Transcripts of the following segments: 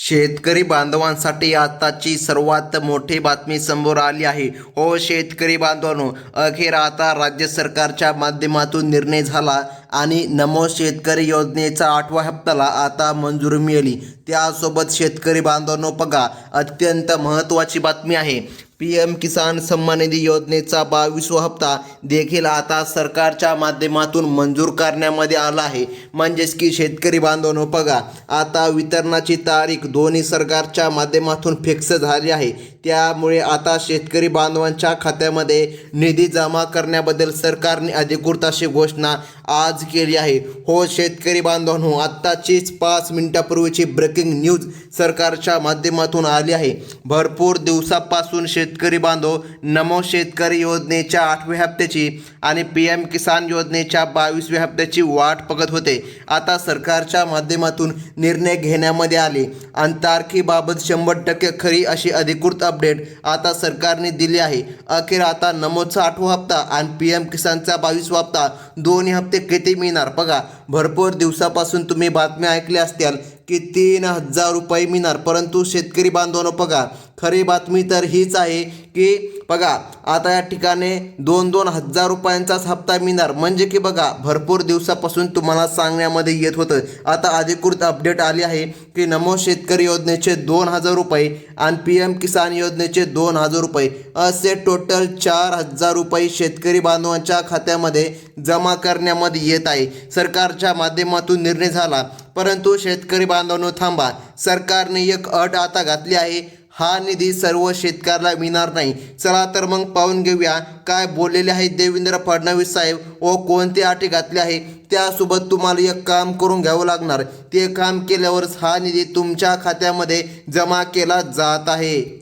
शेतकरी बांधवांसाठी आताची सर्वात मोठी बातमी समोर आली आहे. हो शेतकरी बांधवांनो, अखेर आता राज्य सरकारच्या माध्यमातून निर्णय झाला आणि नमो शेतकरी योजनेचा 8वा हप्ताला आता मंजुरी मिळाली. त्यासोबत शेतकरी बांधवांनो बघा, अत्यंत महत्त्वाची बातमी आहे. PM किसान सन्मान निधी योजनेचा 22वा हप्ता देखील आता सरकारच्या माध्यमातून मंजूर करण्यामध्ये आला आहे. म्हणजेच की शेतकरी बांधवांनो बघा, आता वितरणाची तारीख दोन्ही सरकारच्या माध्यमातून फिक्स झाली आहे. त्यामुळे आता शेतकरी बांधवांच्या खात्यामध्ये निधी जमा करण्याबद्दल सरकारने अधिकृत अशी घोषणा आज केली आहे. हो शेतकरी बांधवांनो, आत्ताचीच 5 मिनिटापूर्वीची ब्रेकिंग न्यूज सरकारच्या माध्यमातून आली आहे. भरपूर दिवसापासून शेतकरी बांधव नमो शेतकरी योजनेच्या 8व्या हप्त्याची आणि PM किसान योजनेच्या 22व्या हप्त्याची वाट बघत होते. आता सरकारच्या माध्यमातून निर्णय घेण्यामध्ये आले आणि तारखेबाबत 100% खरी अशी अधिकृत अपडेट आता सरकारने दिली आहे. अखेर आता नमोचा 8वा हप्ता आणि PM किसानचा 22वा हप्ता दोन्ही हप्ते किती मिळणार बघा. भरपूर दिवसापासून तुम्ही बातम्या ऐकल्या असतील की 3,000 रुपये मिळणार, परंतु शेतकरी बांधवांनो बघा, खरी बातमी तर हीच आहे की बघा आता या ठिकाणी 2-2 हजार रुपयांचाच हप्ता मिळणार. म्हणजे की बघा, भरपूर दिवसापासून तुम्हाला सांगण्यामध्ये येत होतं. आता अधिकृत अपडेट आली आहे की नमो शेतकरी योजनेचे 2,000 रुपये आणि PM किसान योजनेचे 2,000 रुपये असे टोटल 4,000 रुपये शेतकरी बांधवांच्या खात्यामध्ये जमा करण्यामध्ये येत आहे. सरकारच्या माध्यमातून निर्णय झाला, परंतु शेतकरी बांधवांनो थांबा, सरकारने एक अट आता घातली आहे. हा निधी सर्व शेतकऱ्याला मिळणार नाही. चला तर मग पाहून घेऊया काय बोललेले आहेत देवेंद्र फडणवीस साहेब व कोणते अटी घातले आहे. त्यासोबत तुम्हाला एक काम करून घ्यावं लागणार. ते काम केल्यावरच हा निधी तुमच्या खात्यामध्ये जमा केला जात आहे.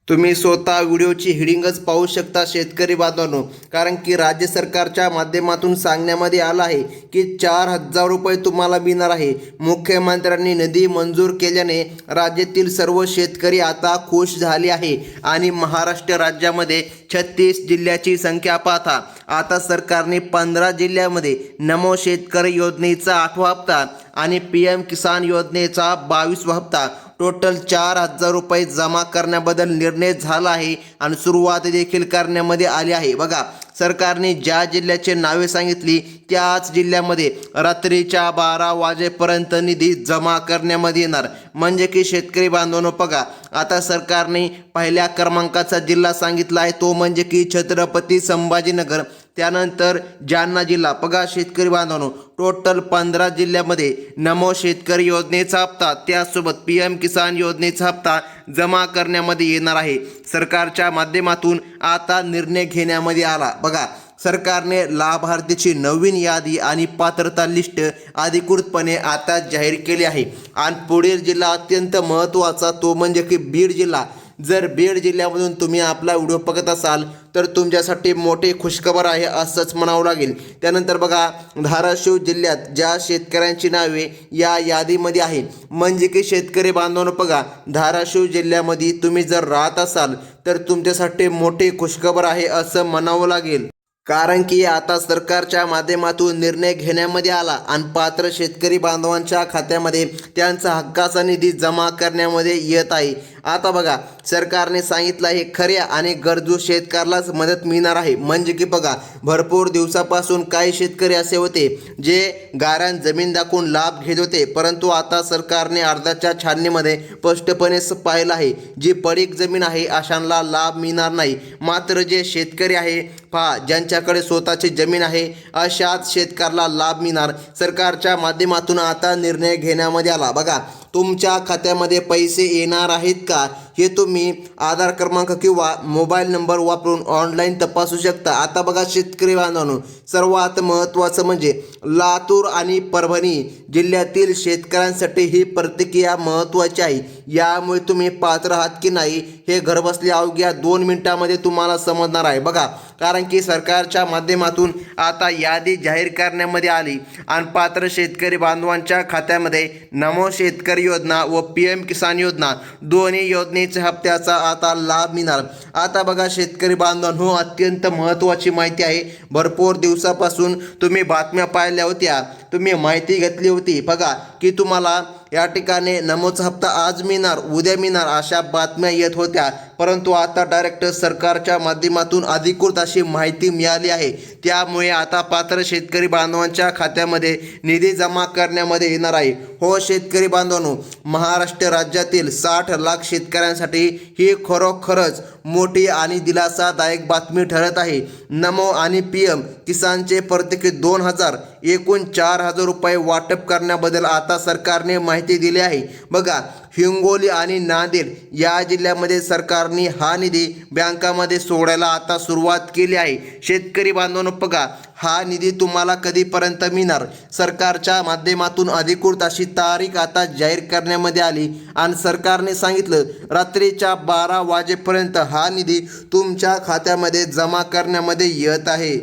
तुम्ही स्वतः व्हिडिओची हेडिंगच पाहू शकता शेतकरी बांधवांनो, कारण की राज्य सरकारच्या माध्यमातून सांगण्यामध्ये आलं आहे की 4,000 रुपये तुम्हाला मिळणार आहे. मुख्यमंत्र्यांनी निधी मंजूर केल्याने राज्यातील सर्व शेतकरी आता खुश झाले आहे आणि महाराष्ट्र राज्यामध्ये 36 जिल्ह्याची संख्या पाहता आता सरकारने 15 जिल्ह्यामध्ये नमो शेतकरी योजनेचा 8वा हप्ता आणि PM किसान योजनेचा 22वा हप्ता टोटल 4,000 रुपये जमा करण्याबद्दल निर्णय झाला आहे आणि सुरुवात देखील करण्यामध्ये आली आहे. बघा, सरकारने ज्या जिल्ह्याचे नावे सांगितली त्याच जिल्ह्यामध्ये रात्रीच्या 12 वाजेपर्यंत निधी जमा करण्यामध्ये येणार. म्हणजे की शेतकरी बांधवांनो बघा, आता सरकारने पहिल्या क्रमांकाचा जिल्हा सांगितला आहे तो म्हणजे की छत्रपती संभाजीनगर, त्यानंतर जालना जिल्हा. बघा शेतकरी बांधवांनो, टोटल 15 जिल्ह्यामध्ये नमो शेतकरी योजनेचा हप्ता त्यासोबत PM किसान योजनेचा हप्ता जमा करण्यामध्ये येणार आहे. सरकारच्या माध्यमातून आता निर्णय घेण्यामध्ये आला. बघा, सरकारने लाभार्थीची नवीन यादी आणि पात्रता लिस्ट अधिकृतपणे आता जाहीर केली आहे. आणि पुढील जिल्हा अत्यंत महत्त्वाचा तो म्हणजे की बीड जिल्हा. जर बीड जिल्ह्यामधून तुम्ही आपला व्हिडिओ बघत असाल तर तुमच्यासाठी मोठी खुशखबर आहे असंच म्हणावं लागेल. त्यानंतर बघा, धाराशिव जिल्ह्यात ज्या शेतकऱ्यांची नावे या यादीमध्ये आहे, म्हणजे की शेतकरी बांधवांनो बघा, धाराशिव जिल्ह्यामध्ये तुम्ही जर राहत असाल तर तुमच्यासाठी मोठी खुशखबर आहे असं म्हणावं लागेल. कारण की आता सरकारच्या माध्यमातून निर्णय घेण्यामध्ये आला आणि पात्र शेतकरी बांधवांच्या खात्यामध्ये त्यांचा हक्काचा निधी जमा करण्यामध्ये येत आहे. आता बघा, सरकारने सांगितलं आहे खऱ्या आणि गरजू शेतकऱ्यालाच मदत मिळणार आहे. म्हणजे की बघा, भरपूर दिवसापासून काही शेतकरी असे होते जे गाऱ्हाण जमीन दाखवून लाभ घेत होते, परंतु आता सरकारने अर्जाच्या छाननीमध्ये स्पष्टपणे पाहिलं आहे जी पडीक जमीन आहे अशांना लाभ मिळणार नाही. मात्र जे शेतकरी आहे पहा, ज्यांच्याकडे स्वतःची जमीन आहे अशाच शेतकऱ्याला लाभ मिळणार. सरकारच्या माध्यमातून आता निर्णय घेण्यामध्ये आला. बघा, तुमच्या खात्यामध्ये पैसे येणार आहेत का हे तुम्ही आधार क्रमांक किंवा मोबाईल नंबर वापरून ऑनलाईन तपासू शकता. आता बघा शेतकरी बांधवांनो, सर्वात महत्त्वाचं म्हणजे लातूर आणि परभणी जिल्ह्यातील शेतकऱ्यांसाठी ही प्रतिक्रिया महत्त्वाची आहे. यामुळे तुम्ही पात्र आहात की नाही हे घरबसल्या अवघ्या 2 मिनिटांमध्ये तुम्हाला समजणार आहे. बघा, कारण की सरकारच्या माध्यमातून आता यादी जाहीर करण्यामध्ये आली आणि पात्र शेतकरी बांधवांच्या खात्यामध्ये नमो शेतकरी योजना व PM किसान योजना दोन्ही योजनेच्या हप्त्याचा आता लाभ मिळणार. आता बघा शेतकरी बांधवांनो, अत्यंत महत्त्वाची माहिती आहे. भरपूर दिवसापासून तुम्ही बातम्या पाहिल्या होत्या, तुम्ही माहिती घेतली होती बघा की तुम्हाला या ठिकाणी नमोचा हप्ता आज मिळणार, उद्या मिळणार अशा बातम्या येत होत्या, परंतु आता डायरेक्ट सरकारच्या माध्यमातून अधिकृत अशी माहिती मिळाली आहे. त्यामुळे आता पात्र शेतकरी बांधवांच्या खात्यामध्ये निधी जमा करण्यामध्ये येणार आहे. हो शेतकरी बांधवांनो, महाराष्ट्र राज्यातील 60 लाख शेतकऱ्यांसाठी ही खरोखरच मोठी आणि दिलासादायक बातमी ठरत आहे. नमो आणि PM किसानचे प्रत्येकी 2,000 एकूण 4,000 रुपये वाटप करण्याबद्दल आता सरकारने माहिती दिली आहे. बघा, हिंगोली आणि नांदेड या जिल्ह्यामध्ये सरकारने हा निधी बँकामध्ये सोडायला आता सुरुवात केली आहे. शेतकरी बांधवांनो बघा, हा निधी तुम्हाला कधीपर्यंत मिळणार, सरकारच्या माध्यमातून अधिकृत अशी तारीख आता जाहीर करण्यामध्ये आली आणि सरकारने सांगितलं रात्रीच्या 12 वाजेपर्यंत हा निधी तुमच्या खात्यामध्ये जमा करण्यामध्ये येत आहे.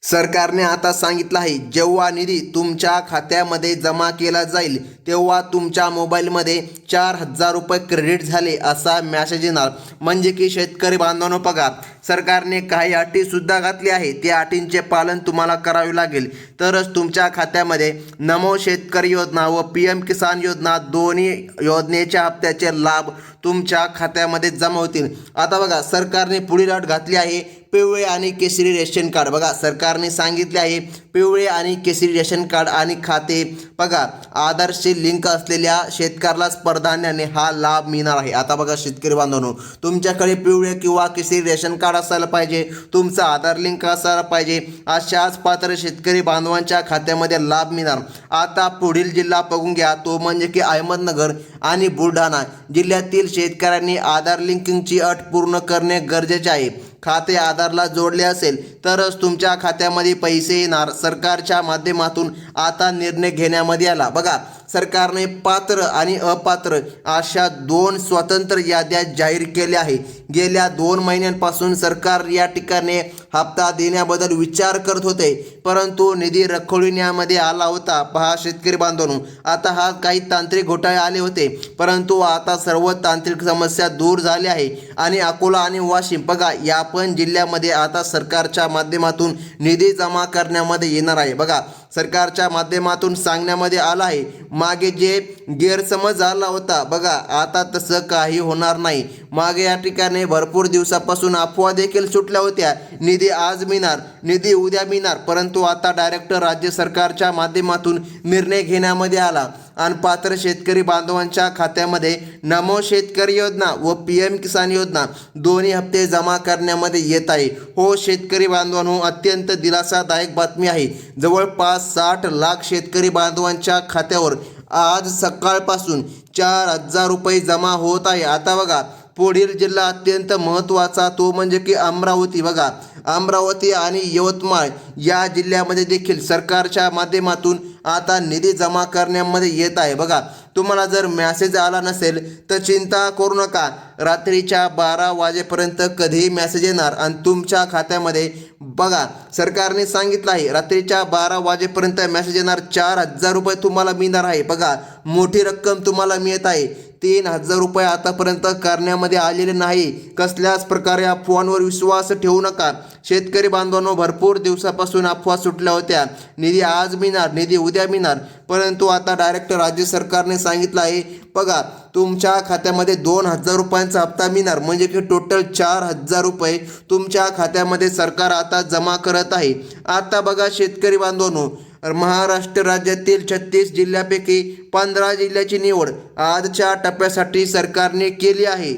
सरकारने आता सांगितलं आहे, जेव्हा निधी तुमच्या खात्यामध्ये जमा केला जाईल तेव्हा तुमच्या मोबाईलमध्ये 4,000 रुपये क्रेडिट झाले असा मेसेज येणार. म्हणजे की शेतकरी बांधवांनो बघा, सरकारने काही अटीसुद्धा घातली आहे. त्या अटींचे पालन तुम्हाला करावे लागेल, तरच तुमच्या खात्यामध्ये नमो शेतकरी योजना व PM किसान योजना दोन्ही योजनेच्या हप्त्याचे लाभ तुमच्या खात्यामध्ये जमा होतील. आता बघा, सरकारने पुढील अट घातली आहे, पिवळे आणि केशरी रेशन कार्ड. बघा, सरकारने सांगितले आहे पिवळे आणि केशरी रेशन कार्ड आणि खाते बघा आधारशी लिंक असलेल्या शेतकऱ्यालाच प्राधान्याने हा लाभ मिळणार आहे. आता बघा शेतकरी बांधवांनो, तुमच्याकडे पिवळे किंवा केशरी रेशन कार्ड असायला पाहिजे, तुमचा आधार लिंक असायला पाहिजे, अशाच पात्र शेतकरी बांधवांच्या खात्यामध्ये लाभ मिळणार. आता पुढील जिल्हा बघून घ्या, तो म्हणजे की अहमदनगर आणि बुलढाणा जिल्ह्यातील शेतकऱ्यांनी आधार लिंकिंगची अट पूर्ण करणे गरजेचे आहे. खाते आधारला जोडले असेल तरच तुमच्या खात्यामध्ये पैसे येणार. सरकारच्या माध्यमातून आता निर्णय घेण्यामध्ये आला. बघा, सरकारने पात्र आणि अपात्र अशा 2 स्वतंत्र याद्या जाहीर केल्या आहे. गेल्या 2 महिन्यांपासून सरकार या ठिकाणी हप्ता देण्याबद्दल विचार करत होते, परंतु निधी रखडविण्यामध्ये आला होता. पहा शेतकरी बांधवांनो, आता हा काही तांत्रिक घोटाळे आले होते, परंतु आता सर्व तांत्रिक समस्या दूर झाल्या आहे आणि अकोला आणि वाशिम बघा या पण जिल्ह्यामध्ये आता सरकारच्या माध्यमातून निधी जमा करण्यामध्ये येणार आहे. बघा, सरकारच्या माध्यमातून सांगण्यामध्ये आलं आहे, मागे जे गैरसमज झाला होता बघा, आता तसं काही होणार नाही. मागे या ठिकाणी भरपूर दिवसापासून अफवा देखील सुटल्या होत्या, निधी आज मिळणार, निधी उद्या मिळणार, परंतु आता डायरेक्ट राज्य सरकारच्या माध्यमातून निर्णय घेण्यामध्ये आला आणि पात्र शेतकरी बांधवांच्या खात्यामध्ये नमो शेतकरी योजना व PM किसान योजना दोन्ही हप्ते जमा करण्यामध्ये येत आहे. हो शेतकरी बांधवांनो, अत्यंत दिलासादायक बातमी आहे. जवळपास 60 लाख शेतकरी बांधवांच्या खात्यावर आज सकाळपासून 4,000 रुपये जमा होत आहे. आता बघा, पुढील जिल्हा अत्यंत महत्त्वाचा तो म्हणजे की अमरावती. बघा, अमरावती आणि यवतमाळ या जिल्ह्यामध्ये देखील सरकारच्या माध्यमातून आता निधी जमा करण्यामध्ये येत आहे. बघा, तुम्हाला जर मेसेज आला नसेल तर चिंता करू नका, रात्रीच्या 12 वाजेपर्यंत कधीही मेसेज येणार आणि तुमच्या खात्यामध्ये बघा सरकारने सांगितलं आहे रात्रीच्या 12 वाजेपर्यंत मेसेज येणार. 4,000 रुपये तुम्हाला मिळणार आहे. बघा, मोठी रक्कम तुम्हाला मिळत आहे. 3,000 रुपये आतापर्यंत करण्यामध्ये आलेले नाही. कसल्याच प्रकारे अफवांवर विश्वास ठेवू नका. शेतकरी बांधवांनो, भरपूर दिवसापासून अफवा सुटल्या होत्या, निधी आज मिळणार, निधी उद्या मिळणार, परंतु आता डायरेक्ट राज्य सरकारने सांगितलं आहे बघा, तुमच्या खात्यामध्ये 2,000 रुपयांचा हप्ता मिळणार. म्हणजे की टोटल 4,000 रुपये तुमच्या खात्यामध्ये सरकार आता जमा करत आहे. आता बघा शेतकरी बांधवांनो, महाराष्ट्र राज्यातील 36 जिल्ह्यापैकी 15 जिल्ह्याची निवड आजच्या टप्प्यासाठी सरकारने केली आहे.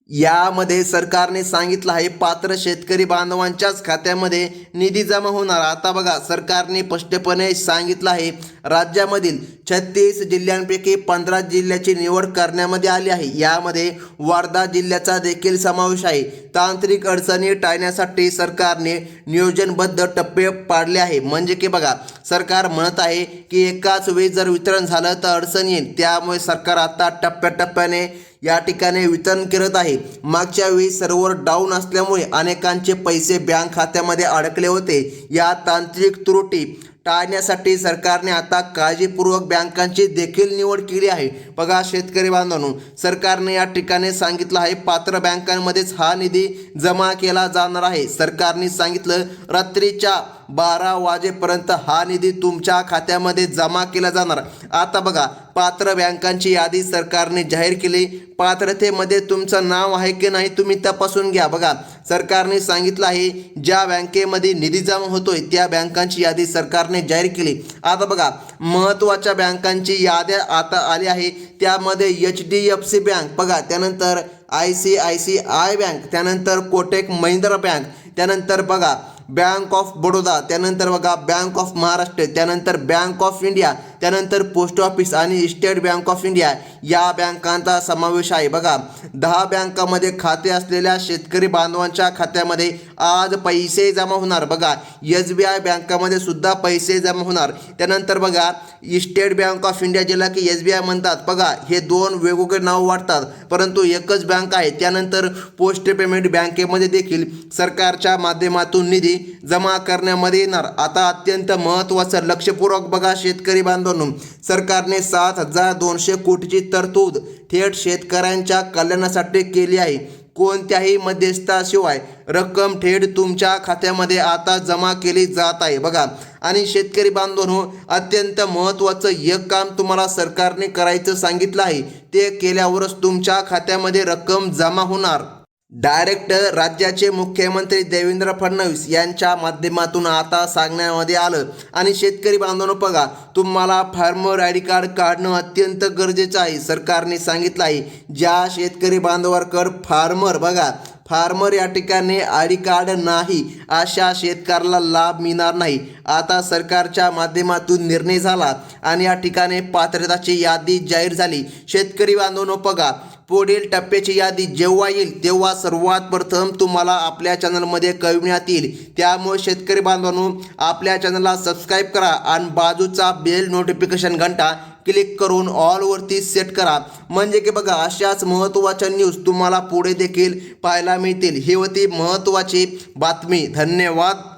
यामध्ये सरकारने सांगितलं आहे पात्र शेतकरी बांधवांच्याच खात्यामध्ये निधी जमा होणार. आता बघा, सरकारने स्पष्टपणे सांगितलं आहे राज्यामधील 36 जिल्ह्यांपैकी 15 जिल्ह्याची निवड करण्यामध्ये आली आहे. यामध्ये वर्धा जिल्ह्याचा देखील समावेश आहे. तांत्रिक अडचणी टाळण्यासाठी सरकारने नियोजनबद्ध टप्पे पाडले आहे. म्हणजे की बघा, सरकार म्हणत आहे की एकाच वेळी जर वितरण झालं तर अडचण येईल, त्यामुळे सरकार आता टप्प्याटप्प्याने या ठिकाणी वितरण करत आहे. मागच्या वेळी सर्व्हर डाऊन असल्यामुळे अनेकांचे पैसे बँक खात्यामध्ये अडकले होते. या तांत्रिक त्रुटी टाळण्यासाठी सरकारने आता काळजीपूर्वक बँकांची देखील निवड केली आहे. बघा शेतकरी बांधवांनो, सरकारने या ठिकाणी सांगितलं आहे पात्र बँकांमध्येच हा निधी जमा केला जाणार आहे. सरकारने सांगितलं रात्रीच्या 12 वाजेपर्यंत हा निधी तुमच्या खात्यामध्ये जमा केला जाणार। आता बघा, पात्र बँकांची यादी सरकारने जाहीर केली। पात्रतेमध्ये तुमचं नाव आहे की नाही तुम्ही तपासून घ्या। बघा, सरकारने सांगितलं आहे ज्या बँकेमध्ये निधी जमा होतोय त्या बँकांची यादी सरकारने जाहीर केली। आता बघा, महत्त्वाच्या बँकांची यादी आता आली आहे। त्यामध्ये HDFC बँक बघा, त्यानंतर ICICI बँक, त्यानंतर कोटक महिंद्रा बँक, त्यानंतर बघा बँक ऑफ बडोदा, त्यानंतर बघा बँक ऑफ महाराष्ट्र, त्यानंतर बँक ऑफ इंडिया, त्यानंतर पोस्ट ऑफिस आणि स्टेट बँक ऑफ इंडिया या बँकांचा समावेश आहे। बघा, 10 बँकांमध्ये खाते असलेल्या शेतकरी बांधवांच्या खात्यामध्ये आज पैसे जमा होणार। बघा, SBI बँकामध्ये सुद्धा पैसे जमा होणार। त्यानंतर बघा स्टेट बँक ऑफ इंडिया, ज्याला की SBI म्हणतात, बघा हे दोन वेगवेगळे नाव वाटतात परंतु एकच बँक आहे। त्यानंतर पोस्ट पेमेंट बँकेमध्ये देखील सरकारच्या माध्यमातून निधी जमा करण्यामध्ये येणार। आता अत्यंत महत्त्वाचं लक्षपूर्वक बघा शेतकरी बांधवांनो, सरकारने 7,200 कोटीची तरतूद थेट शेतकऱ्यांच्या कल्याणासाठी केली आहे। कोणत्याही मध्यस्थाशिवाय रक्कम थेट तुमच्या खात्यामध्ये आता जमा केली जात आहे। बघा, आणि शेतकरी बांधवांनो, अत्यंत महत्त्वाचं एक काम तुम्हाला सरकारने करायचं सांगितलं आहे, ते केल्यावरच तुमच्या खात्यामध्ये रक्कम जमा होणार। डायरेक्ट राज्याचे मुख्यमंत्री देवेंद्र फडणवीस यांच्या माध्यमातून आता सांगण्यामध्ये आलं। आणि शेतकरी बांधवांनो बघा, तुम्हाला फार्मर आय डी कार्ड काढणं अत्यंत गरजेचं आहे। सरकारने सांगितलं आहे ज्या शेतकरी बांधवांवर फार्मर बघा फार्मर या ठिकाणी आय डी कार्ड नाही अशा शेतकऱ्याला लाभ मिळणार नाही। आता सरकारच्या माध्यमातून निर्णय झाला आणि या ठिकाणी पात्रताची यादी जाहीर झाली। शेतकरी बांधवांनो बघा, पुढील टप्प्याची यादी जेव्हा येईल तेव्हा सर्वात प्रथम तुम्हाला आपल्या चॅनलमध्ये कळविण्यात येईल। त्यामुळे शेतकरी बांधवांनो, आपल्या चॅनलला सबस्क्राईब करा आणि बाजूचा बेल नोटिफिकेशन घंटा क्लिक करून ऑलवरती सेट करा, म्हणजे की बघा अशाच महत्त्वाच्या न्यूज तुम्हाला पुढे देखील पाहायला मिळतील। ही होती महत्त्वाची बातमी। धन्यवाद।